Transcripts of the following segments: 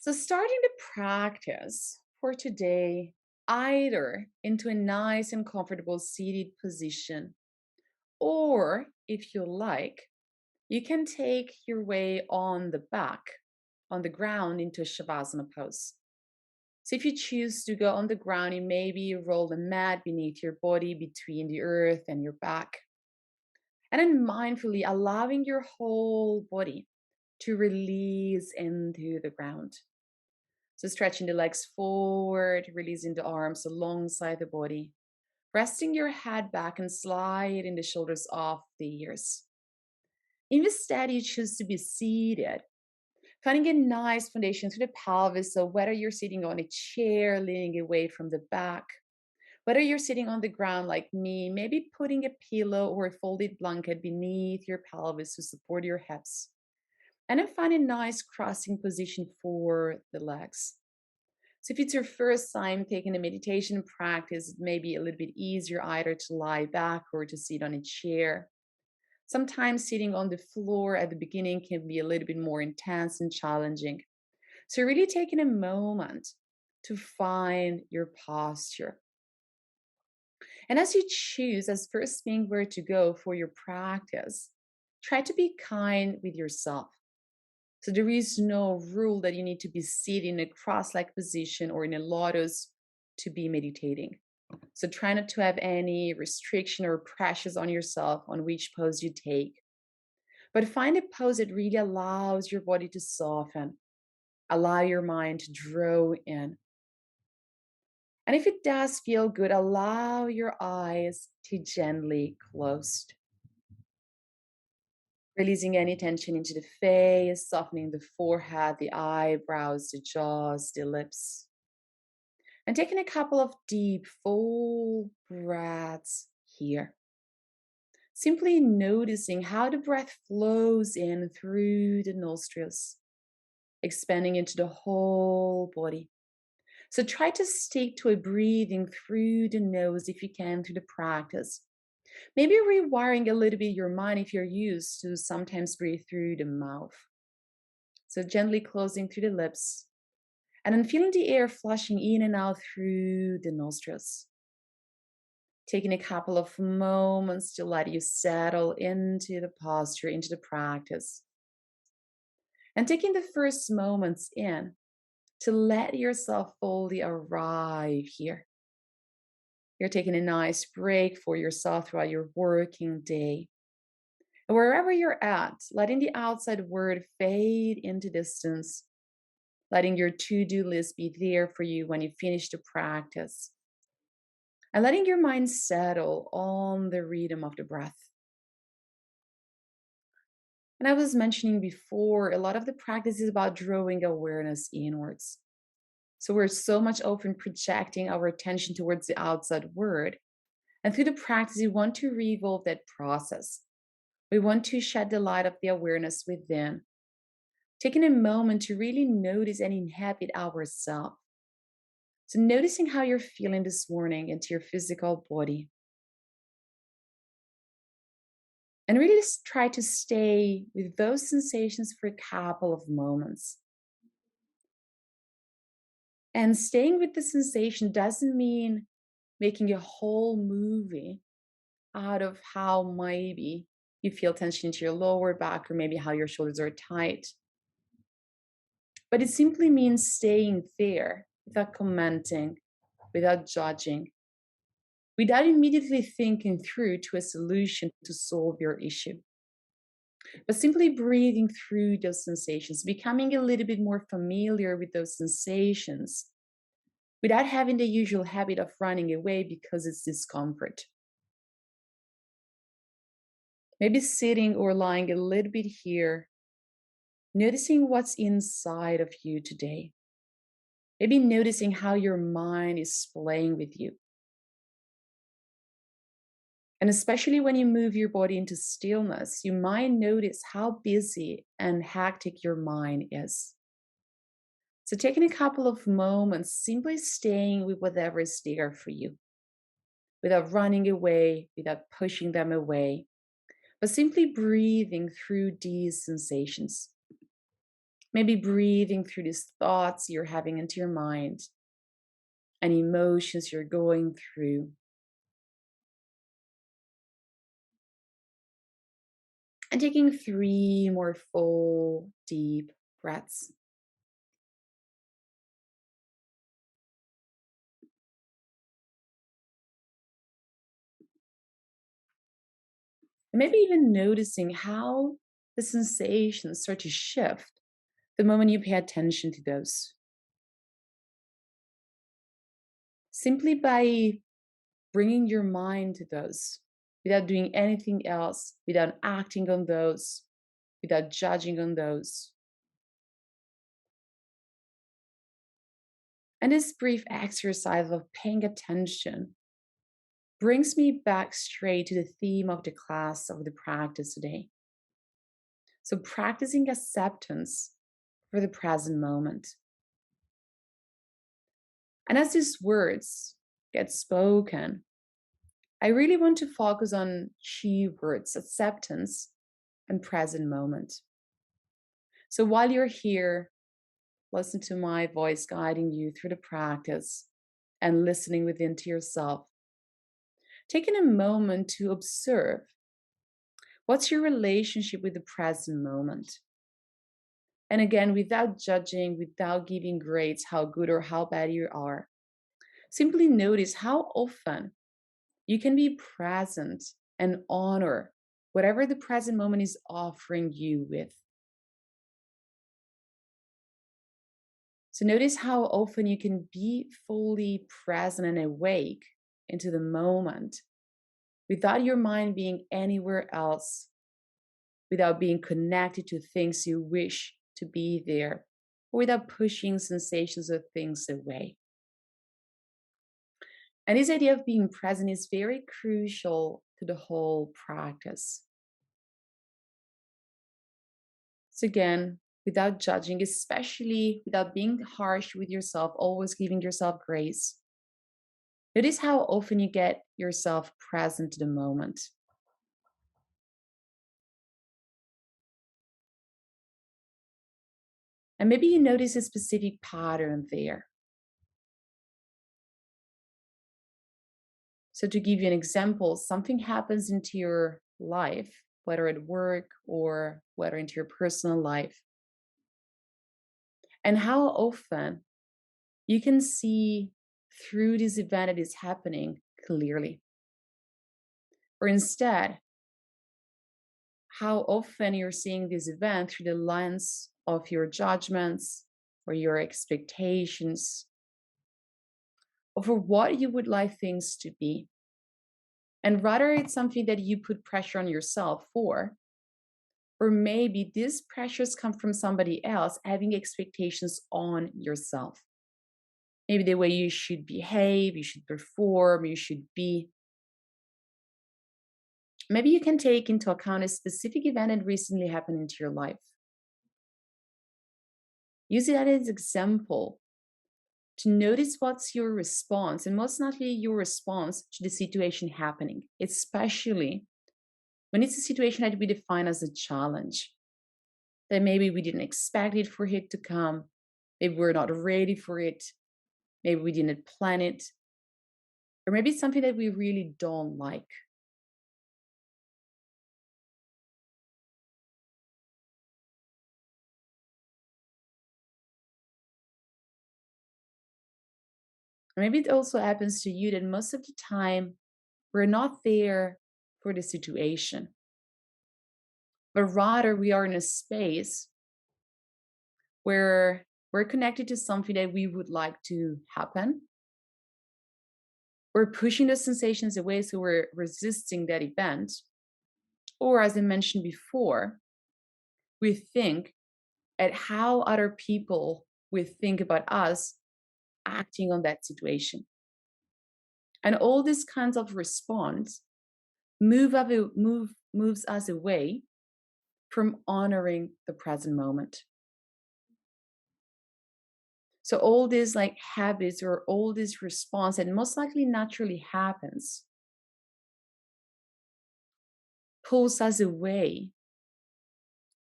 So, starting the practice for today, either into a nice and comfortable seated position, or if you like, you can take your way on the back, on the ground into a Shavasana pose. So, if you choose to go on the ground, you maybe roll the mat beneath your body between the earth and your back. And then mindfully allowing your whole body to release into the ground. So stretching the legs forward, releasing the arms alongside the body, resting your head back and sliding the shoulders off the ears. Instead, you choose to be seated, finding a nice foundation through the pelvis. So whether you're sitting on a chair, leaning away from the back, whether you're sitting on the ground like me, maybe putting a pillow or a folded blanket beneath your pelvis to support your hips. And then find a nice crossing position for the legs. So if it's your first time taking a meditation practice, it may be a little bit easier either to lie back or to sit on a chair. Sometimes sitting on the floor at the beginning can be a little bit more intense and challenging. So really taking a moment to find your posture. And as you choose as first thing where to go for your practice, try to be kind with yourself. So there is no rule that you need to be seated in a cross-like position or in a lotus to be meditating. So try not to have any restriction or pressures on yourself on which pose you take. But find a pose that really allows your body to soften, allow your mind to draw in. And if it does feel good, allow your eyes to gently close. Releasing any tension into the face, softening the forehead, the eyebrows, the jaws, the lips. And taking a couple of deep, full breaths here. Simply noticing how the breath flows in through the nostrils, expanding into the whole body. So try to stick to a breathing through the nose if you can through the practice. Maybe rewiring a little bit your mind if you're used to sometimes breathe through the mouth. So gently closing through the lips and then feeling the air flushing in and out through the nostrils. Taking a couple of moments to let you settle into the posture, into the practice. And taking the first moments in to let yourself fully arrive here. You're taking a nice break for yourself throughout your working day. And wherever you're at, letting the outside world fade into distance, letting your to-do list be there for you when you finish the practice, and letting your mind settle on the rhythm of the breath. And I was mentioning before, a lot of the practice is about drawing awareness inwards. So we're so much often projecting our attention towards the outside world. And through the practice, we want to revolve that process. We want to shed the light of the awareness within, taking a moment to really notice and inhabit ourselves. So noticing how you're feeling this morning into your physical body. And really just try to stay with those sensations for a couple of moments. And staying with the sensation doesn't mean making a whole movie out of how maybe you feel tension into your lower back or maybe how your shoulders are tight. But it simply means staying there without commenting, without judging, without immediately thinking through to a solution to solve your issue. But simply breathing through those sensations, becoming a little bit more familiar with those sensations without having the usual habit of running away because it's discomfort. Maybe sitting or lying a little bit here, noticing what's inside of you today. Maybe noticing how your mind is playing with you. And especially when you move your body into stillness, you might notice how busy and hectic your mind is. So, taking a couple of moments, simply staying with whatever is there for you, without running away, without pushing them away, but simply breathing through these sensations. Maybe breathing through these thoughts you're having into your mind and emotions you're going through. And taking 3 more full, deep breaths. And maybe even noticing how the sensations start to shift the moment you pay attention to those. Simply by bringing your mind to those without doing anything else, without acting on those, without judging on those. And this brief exercise of paying attention brings me back straight to the theme of the class, of the practice today. So, practicing acceptance for the present moment. And as these words get spoken, I really want to focus on two words: acceptance and present moment. So, while you're here, listen to my voice guiding you through the practice and listening within to yourself. Taking a moment to observe what's your relationship with the present moment. And again, without judging, without giving grades how good or how bad you are, simply notice how often you can be present and honor whatever the present moment is offering you with. So notice how often you can be fully present and awake into the moment without your mind being anywhere else, without being connected to things you wish to be there, or without pushing sensations or things away. And this idea of being present is very crucial to the whole practice. So, again, without judging, especially without being harsh with yourself, always giving yourself grace. Notice how often you get yourself present to the moment. And maybe you notice a specific pattern there. So, to give you an example, something happens into your life, whether at work or whether into your personal life, and how often you can see through this event that is happening clearly. Or instead, how often you're seeing this event through the lens of your judgments or your expectations over what you would like things to be. And rather, it's something that you put pressure on yourself for, or maybe these pressures come from somebody else having expectations on yourself. Maybe the way you should behave, you should perform, you should be. Maybe you can take into account a specific event that recently happened into your life. Use it as an example to notice what's your response, and most likely your response to the situation happening, especially when it's a situation that we define as a challenge, that maybe we didn't expect it for it to come, maybe we're not ready for it, maybe we didn't plan it, or maybe it's something that we really don't like. Or maybe it also happens to you that most of the time we're not there for the situation, but rather we are in a space where we're connected to something that we would like to happen. We're pushing those sensations away, so we're resisting that event. Or, as I mentioned before, we think at how other people will think about us acting on that situation. And all these kinds of response moves us away from honoring the present moment. So all these like habits or all this response that most likely naturally happens pulls us away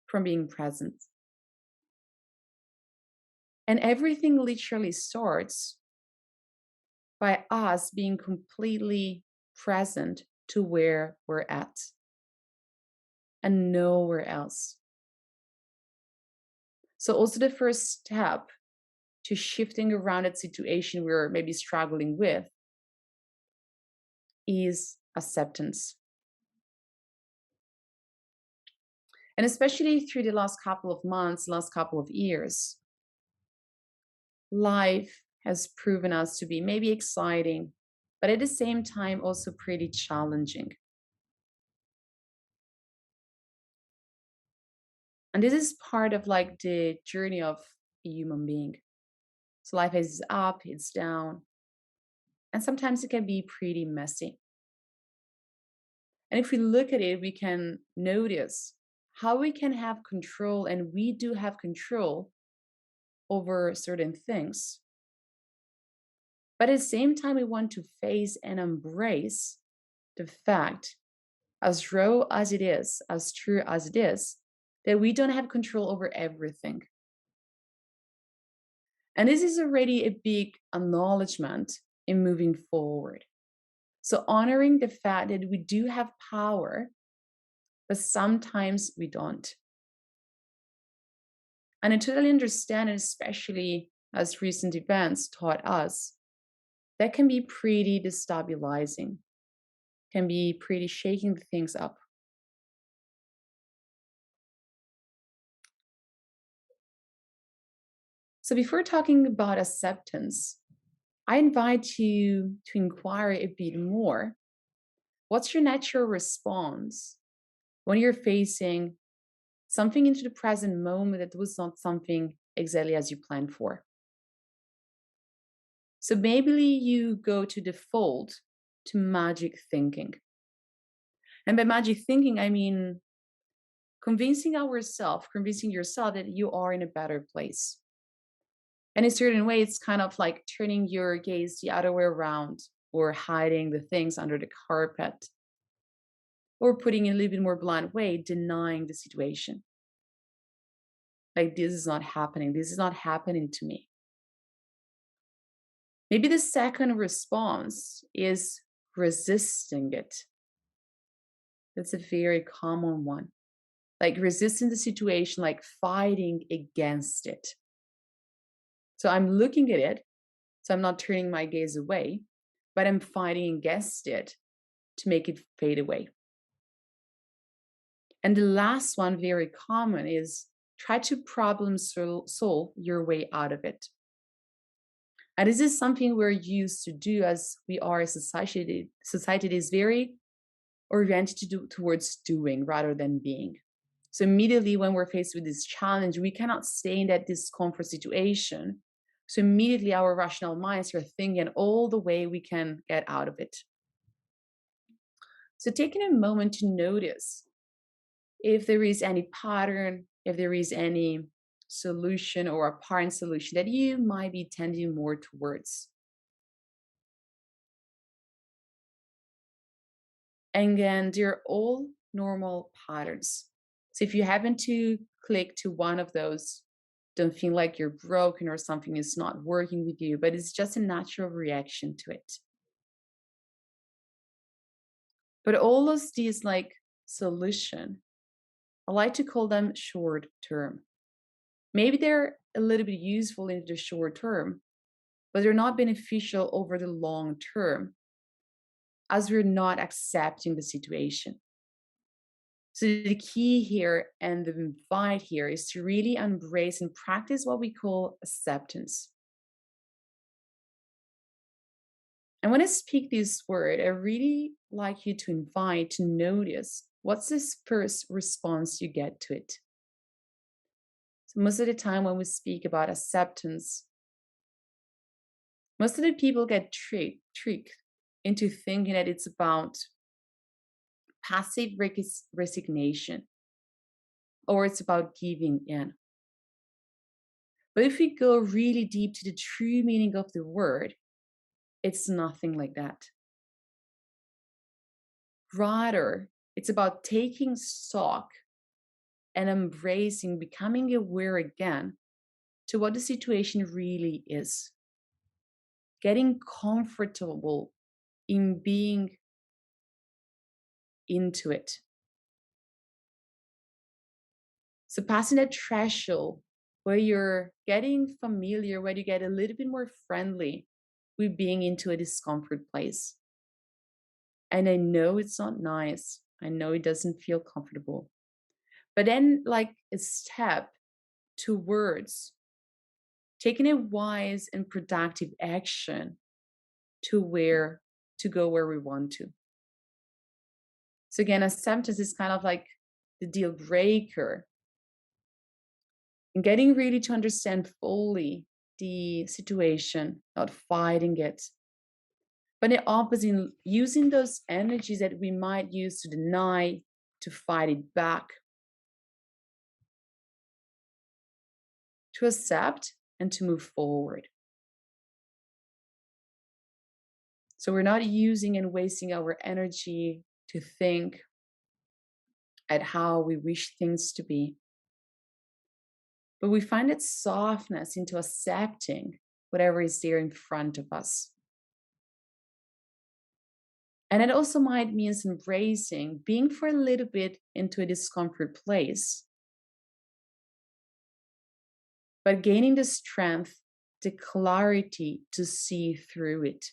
from being present. And everything literally starts by us being completely present to where we're at and nowhere else. So, also the first step to shifting around that situation we're maybe struggling with is acceptance. And especially through the last couple of months, last couple of years, life has proven us to be maybe exciting, but at the same time also pretty challenging. And this is part of like the journey of a human being. So life is up, it's down, and sometimes it can be pretty messy. And if we look at it, we can notice how we can have control, and we do have control over certain things. But at the same time, we want to face and embrace the fact, as raw as it is, as true as it is, that we don't have control over everything. And this is already a big acknowledgement in moving forward. So, honoring the fact that we do have power, but sometimes we don't. And I totally understand it, especially as recent events taught us, that can be pretty destabilizing, can be pretty shaking things up. So, before talking about acceptance, I invite you to inquire a bit more. What's your natural response when you're facing something into the present moment that was not something exactly as you planned for? So maybe you go to default to magic thinking. And by magic thinking, I mean convincing yourself that you are in a better place. And in a certain way, it's kind of like turning your gaze the other way around or hiding the things under the carpet or putting in a little bit more blunt way, denying the situation. Like, this is not happening. This is not happening to me. Maybe the second response is resisting it. That's a very common one. Like resisting the situation, like fighting against it. So I'm looking at it, so I'm not turning my gaze away, but I'm fighting against it to make it fade away. And the last one, very common, is try to problem solve your way out of it. And this is something we're used to do as we are a society. Society is very oriented towards doing rather than being. So immediately when we're faced with this challenge, we cannot stay in that discomfort situation. So immediately our rational minds are thinking all the way we can get out of it. So taking a moment to notice if there is any pattern, if there is any solution or apparent solution that you might be tending more towards. And again, they're all normal patterns. So if you happen to click to one of those, don't feel like you're broken or something is not working with you, but it's just a natural reaction to it. But all of these like solution, I like to call them short term. Maybe they're a little bit useful in the short term, but they're not beneficial over the long term as we're not accepting the situation. So the key here and the invite here is to really embrace and practice what we call acceptance. And when I speak this word, I really like you to invite to notice what's this first response you get to it. So most of the time when we speak about acceptance, most of the people get tricked into thinking that it's about passive resignation or it's about giving in. But if we go really deep to the true meaning of the word, it's nothing like that. Rather, it's about taking stock and embracing, becoming aware again to what the situation really is, getting comfortable in being into it. So passing that threshold where you're getting familiar, where you get a little bit more friendly with being into a discomfort place. And I know it's not nice. I know it doesn't feel comfortable. But then, like a step towards taking a wise and productive action to where to go where we want to. So again, acceptance is kind of like the deal breaker. And getting really to understand fully the situation, not fighting it. But the opposite, using those energies that we might use to deny, to fight it back, to accept and to move forward. So we're not using and wasting our energy to think at how we wish things to be. But we find that softness into accepting whatever is there in front of us. And it also might mean embracing being for a little bit into a discomfort place, but gaining the strength, the clarity to see through it.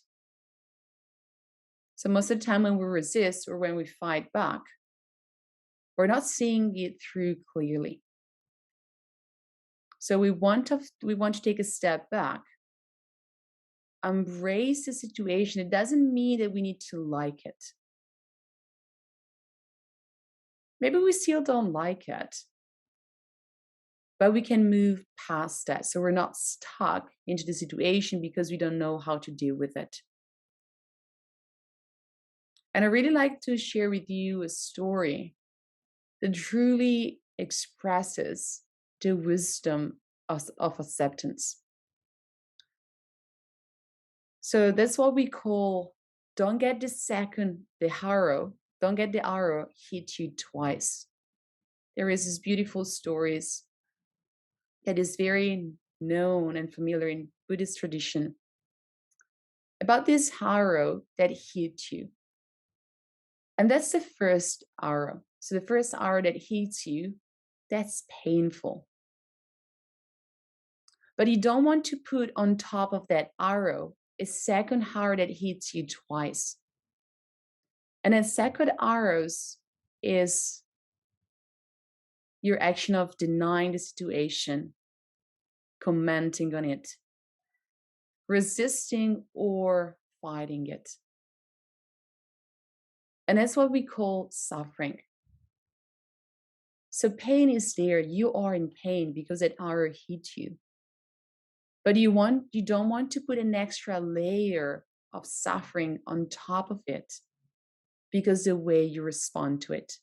So most of the time when we resist or when we fight back, we're not seeing it through clearly. So we want to take a step back, embrace the situation. It doesn't mean that we need to like it. Maybe we still don't like it, but we can move past that. So we're not stuck into the situation because we don't know how to deal with it. And I really like to share with you a story that truly expresses the wisdom of acceptance. So that's what we call don't get don't get the arrow hit you twice. There is this beautiful stories that is very known and familiar in Buddhist tradition about this arrow that hit you. And that's the first arrow. So the first arrow that hits you, that's painful. But you don't want to put on top of that arrow a second arrow that hits you twice. And a second arrows is your action of denying the situation, commenting on it, resisting or fighting it. And that's what we call suffering. So pain is there. You are in pain because that arrow hit you. But you don't want to put an extra layer of suffering on top of it because the way you respond to it.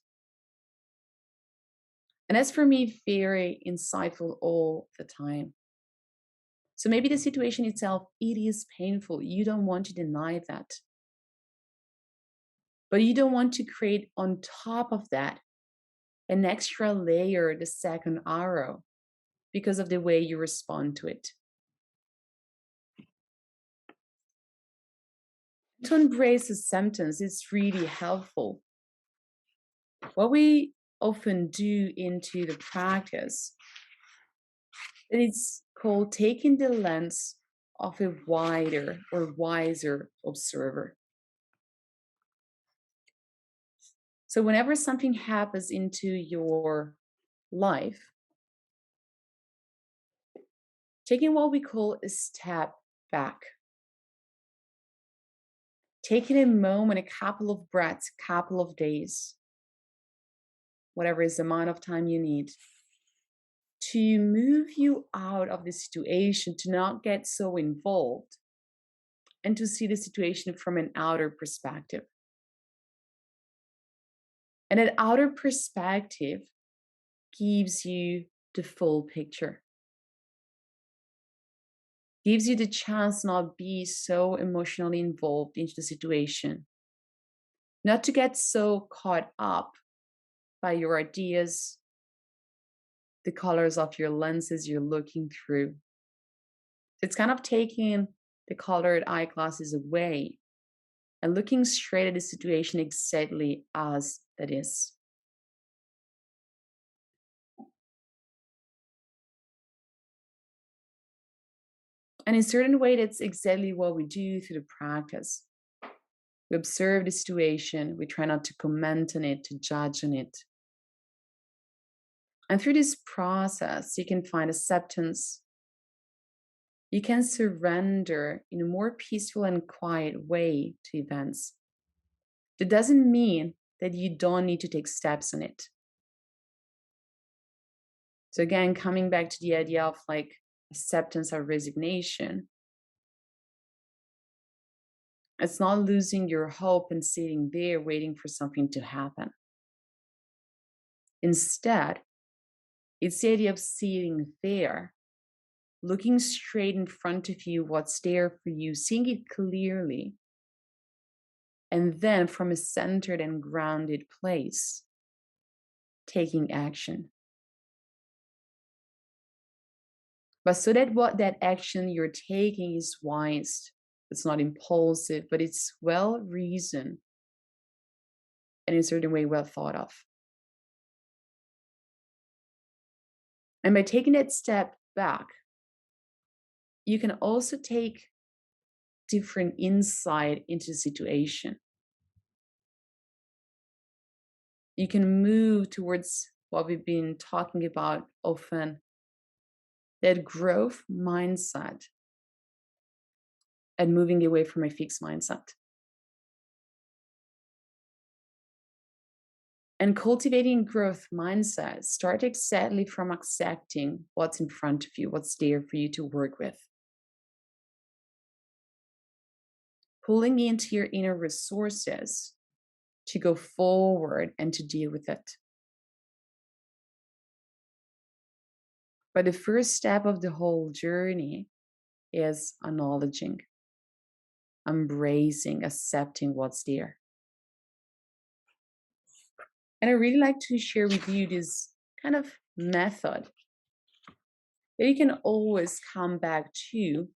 And that's for me very insightful all the time. So maybe the situation itself, it is painful. You don't want to deny that. But you don't want to create on top of that an extra layer, the second arrow, because of the way you respond to it. To embrace the symptoms is really helpful. What we often do into the practice, it's called taking the lens of a wider or wiser observer. So whenever something happens into your life, taking what we call a step back, taking a moment, a couple of breaths, couple of days, whatever is the amount of time you need, to move you out of the situation, to not get so involved, and to see the situation from an outer perspective. And that outer perspective gives you the full picture, gives you the chance not be so emotionally involved into the situation, not to get so caught up by your ideas, the colors of your lenses you're looking through, It's kind of taking the colored eyeglasses away and looking straight at the situation exactly as that is. And in a certain way, that's exactly what we do through the practice. We observe the situation, we try not to comment on it, to judge on it. And through this process, you can find acceptance. You can surrender in a more peaceful and quiet way to events. That doesn't mean that you don't need to take steps on it. So, again, coming back to the idea of like acceptance or resignation, it's not losing your hope and sitting there waiting for something to happen. Instead, it's the idea of sitting there, looking straight in front of you, what's there for you, seeing it clearly, and then from a centered and grounded place, taking action. But so that what that action you're taking is wise, it's not impulsive, but it's well reasoned and in a certain way well thought of. And by taking that step back, you can also take different insight into the situation. You can move towards what we've been talking about often, that growth mindset, and moving away from a fixed mindset. And cultivating growth mindset start exactly from accepting what's in front of you, what's there for you to work with. Pulling into your inner resources to go forward and to deal with it. But the first step of the whole journey is acknowledging, embracing, accepting what's there. And I really like to share with you this kind of method that you can always come back to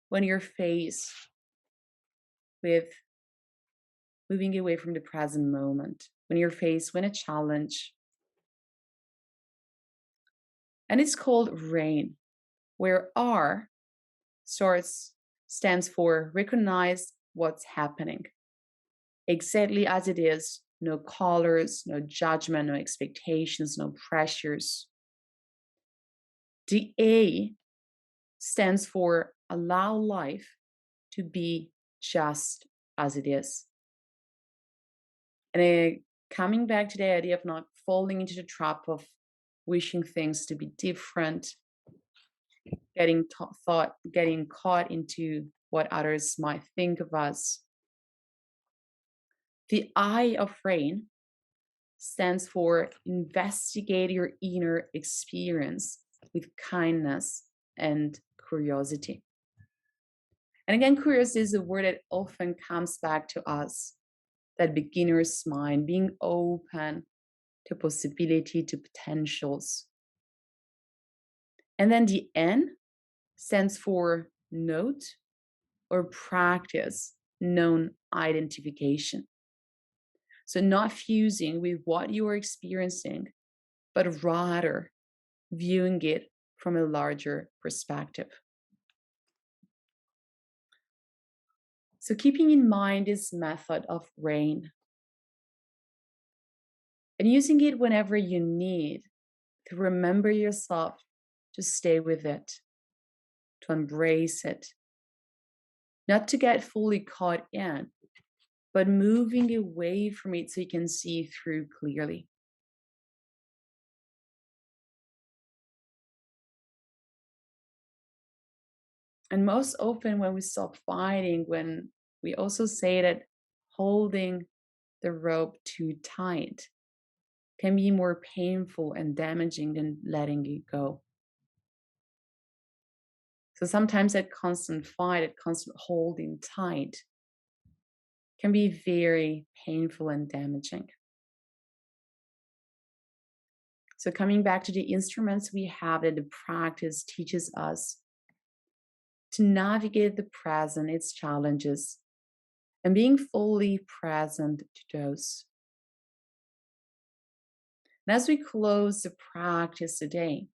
when you're faced with moving away from the present moment, when you're faced with a challenge. And it's called RAIN, where R stands for recognize what's happening exactly as it is, no colors, no judgment, no expectations, no pressures. The A stands for allow life to be just as it is. And coming back to the idea of not falling into the trap of wishing things to be different, getting caught into what others might think of us. The I of RAIN stands for investigate your inner experience with kindness and curiosity. And again, curiosity is a word that often comes back to us, that beginner's mind, being open to possibility, to potentials. And then the N stands for note or practice known identification. So not fusing with what you are experiencing, but rather viewing it from a larger perspective. So keeping in mind this method of RAIN and using it whenever you need to remember yourself, to stay with it, to embrace it, not to get fully caught in, but moving away from it so you can see through clearly. And most often, when we stop fighting, when we also say that holding the rope too tight can be more painful and damaging than letting it go. So sometimes that constant fight, that constant holding tight can be very painful and damaging. So coming back to the instruments we have that the practice teaches us to navigate the present, its challenges, and being fully present to those. And as we close the practice today,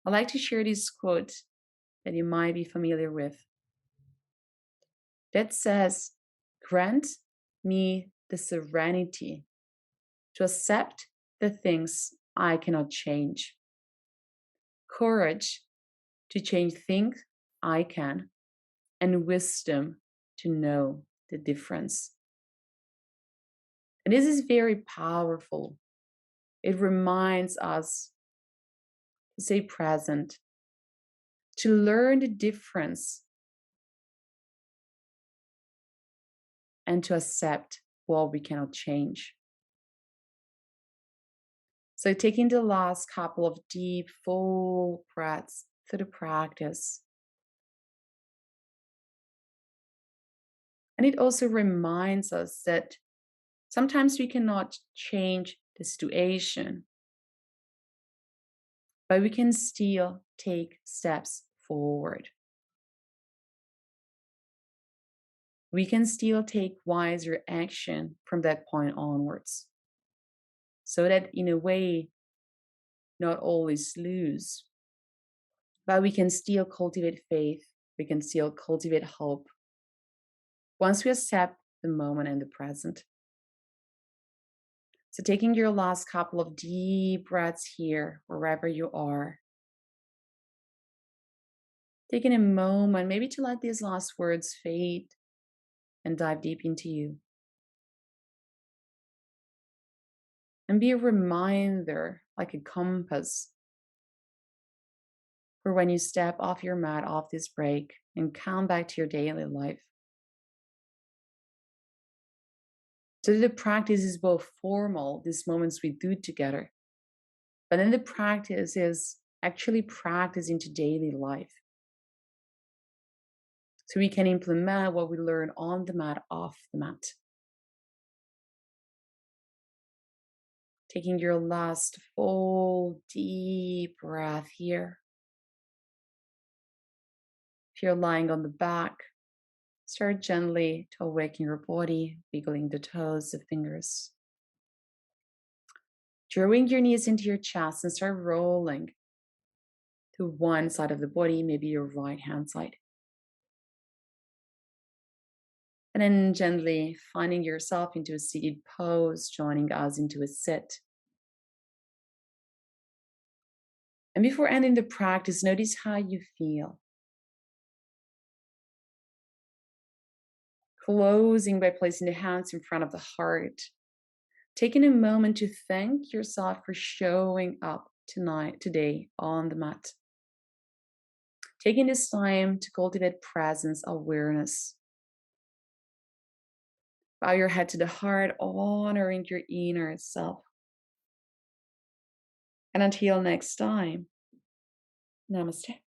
I'd like to share this quote that you might be familiar with that says, "Grant me the serenity to accept the things I cannot change, courage to change things I can, and wisdom to know the difference." And this is very powerful. It reminds us to stay present, to learn the difference, and to accept what we cannot change. So, taking the last couple of deep, full breaths through the practice. And it also reminds us that sometimes we cannot change the situation, but we can still take steps forward. We can still take wiser action from that point onwards. So that in a way, not always lose, but we can still cultivate faith, we can still cultivate hope once we accept the moment and the present. So, taking your last couple of deep breaths here, wherever you are, taking a moment maybe to let these last words fade and dive deep into you. And be a reminder, like a compass, for when you step off your mat, off this break, and come back to your daily life. So the practice is both formal, these moments we do together, but then the practice is actually practice into daily life. So we can implement what we learn on the mat, off the mat. Taking your last full deep breath here. If you're lying on the back, start gently to awaken your body, wiggling the toes, the fingers. Drawing your knees into your chest and start rolling to one side of the body, maybe your right hand side. And then gently finding yourself into a seated pose, joining us into a sit. And before ending the practice, notice how you feel. Closing by placing the hands in front of the heart. Taking a moment to thank yourself for showing up today on the mat. Taking this time to cultivate presence, awareness. Bow your head to the heart, honoring your inner self. And until next time, namaste.